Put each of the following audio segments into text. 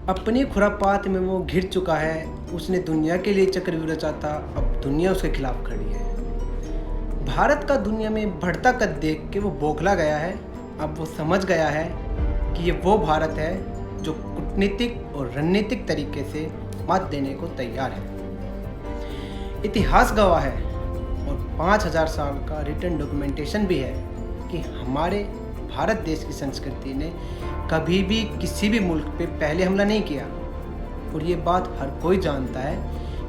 अपनी खुरापात में वो घिर चुका है। उसने दुनिया के लिए चक्रव्यूह रचा था, अब दुनिया उसके खिलाफ खड़ी है। भारत का दुनिया में बढ़ता कद देख के वो बौखला गया है। अब वो समझ गया है कि ये वो भारत है जो कूटनीतिक और रणनीतिक तरीके से मात देने को तैयार है। इतिहास गवाह है और 5000 साल का रिटन डॉक्यूमेंटेशन भी है कि हमारे भारत देश की संस्कृति ने कभी भी किसी भी मुल्क पे पहले हमला नहीं किया। और ये बात हर कोई जानता है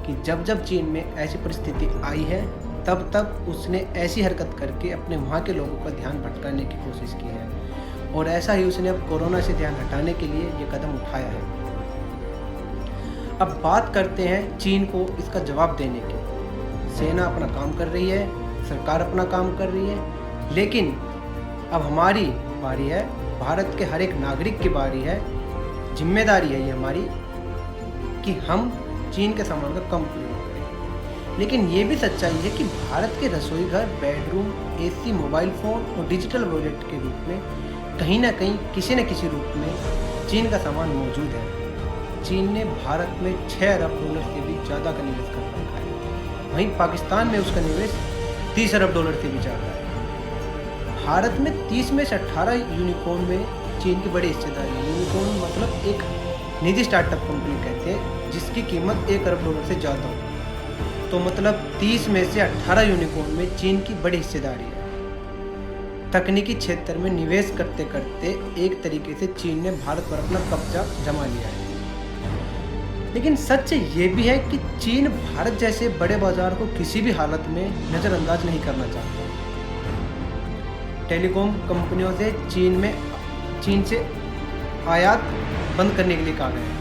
कि जब जब चीन में ऐसी परिस्थिति आई है तब तब उसने ऐसी हरकत करके अपने वहाँ के लोगों का ध्यान भटकाने की कोशिश की है। और ऐसा ही उसने अब कोरोना से ध्यान हटाने के लिए ये कदम उठाया है। अब बात करते हैं चीन को इसका जवाब देने की। सेना अपना काम कर रही है, सरकार अपना काम कर रही है, लेकिन अब हमारी बारी है, भारत के हर एक नागरिक की बारी है, जिम्मेदारी है ये हमारी कि हम चीन के सामान का कम प्रयोग करें। लेकिन ये भी सच्चाई है कि भारत के रसोई घर, बेडरूम, एसी, मोबाइल फ़ोन और डिजिटल वॉलेट के रूप में कहीं ना कहीं किसी न किसी रूप में चीन का सामान मौजूद है। चीन ने भारत में 6 अरब डॉलर से भी ज़्यादा का निवेश कर रखा है। वहीं पाकिस्तान में उसका निवेश 30 अरब डॉलर से भी ज़्यादा है। भारत में 30 में से 18 यूनिकॉर्न में चीन की बड़ी हिस्सेदारी है। यूनिकॉर्न मतलब एक निजी स्टार्टअप कंपनी कहते हैं जिसकी कीमत 1 अरब डॉलर से ज़्यादा हो। तो मतलब 30 में से 18 यूनिकॉर्न में चीन की बड़ी हिस्सेदारी है। तकनीकी क्षेत्र में निवेश करते करते एक तरीके से चीन ने भारत पर अपना कब्जा जमा लिया है। लेकिन सच ये भी है कि चीन भारत जैसे बड़े बाजार को किसी भी हालत में नज़रअंदाज नहीं करना चाहता। टेलीकॉम कंपनियों से चीन से आयात बंद करने के लिए कहा गया है।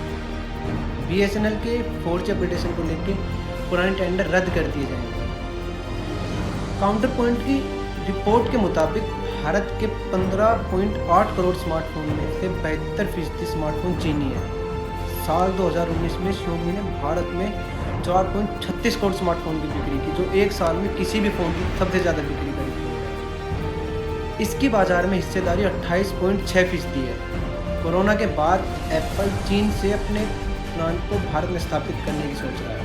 BSNL के 4G अपडेशन को लेकर पुराने टेंडर रद्द कर दिए जाएंगे। काउंटर पॉइंट की रिपोर्ट के मुताबिक भारत के 15.8 करोड़ स्मार्टफोन में से 72% स्मार्टफोन चीनी है। साल 2019 में Xiaomi ने भारत में 4.36 करोड़ स्मार्टफोन की बिक्री की, जो एक साल में किसी भी फ़ोन की सबसे ज़्यादा बिक्री करी थी। इसकी बाज़ार में हिस्सेदारी 28.6% है। कोरोना के बाद एप्पल चीन से अपने प्लांट को भारत में स्थापित करने की सोच रहा है।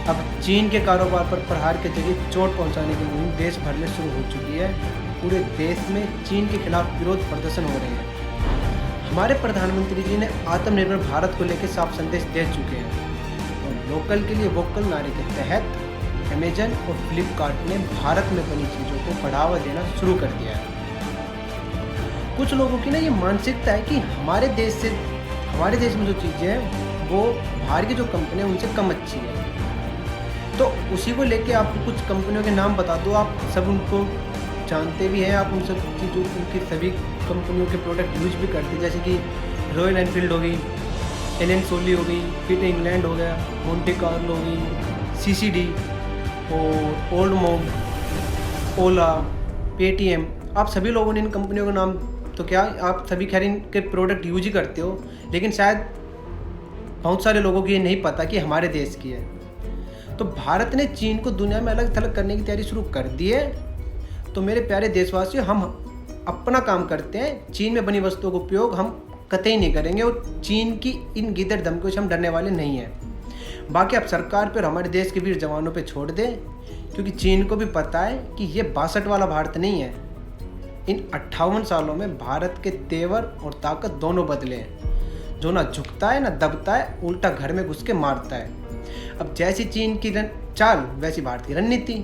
अब चीन के कारोबार पर प्रहार के जरिए चोट पहुंचाने की मुहिम देश भर में शुरू हो चुकी है। पूरे देश में चीन के खिलाफ विरोध प्रदर्शन हो रहे हैं। हमारे प्रधानमंत्री जी ने आत्मनिर्भर भारत को लेकर साफ संदेश दे चुके हैं और लोकल के लिए वोकल नारे के तहत अमेजन और फ्लिपकार्ट ने भारत में बनी चीज़ों को बढ़ावा देना शुरू कर दिया है। कुछ लोगों की ना ये मानसिकता है कि हमारे देश में जो चीज़ें हैं वो बाहर की जो कंपनियां उनसे कम अच्छी है। तो उसी को लेके आपको कुछ कंपनियों के नाम बता दो, आप सब उनको जानते भी हैं, आप उन सब की जो उनकी सभी कंपनियों के प्रोडक्ट यूज भी करते हैं, जैसे कि रॉयल एनफील्ड हो गई, एलन सोली हो गई, पीटर इंग्लैंड हो गया, मोंटे कार्लो हो गई, CCD और ओल्ड मोंग, ओला, पेटीएम। आप सभी लोगों ने इन कंपनियों का नाम, तो क्या आप सभी खैर इनके प्रोडक्ट यूज ही करते हो, लेकिन शायद बहुत सारे लोगों को ये नहीं पता कि हमारे देश की है। तो भारत ने चीन को दुनिया में अलग थलग करने की तैयारी शुरू कर दी है। तो मेरे प्यारे देशवासियों, हम अपना काम करते हैं, चीन में बनी वस्तुओं का उपयोग हम कतई नहीं करेंगे और चीन की इन गिदड़ धमकियों से हम डरने वाले नहीं हैं। बाकी आप सरकार पर, हमारे देश के वीर जवानों पे छोड़ दें, क्योंकि चीन को भी पता है कि ये 62 वाला भारत नहीं है। इन 58 सालों में भारत के तेवर और ताकत दोनों बदले हैं। जो ना झुकता है ना दबता है, उल्टा घर में घुस के मारता है। अब जैसी चीन की चाल वैसी भारत की रणनीति।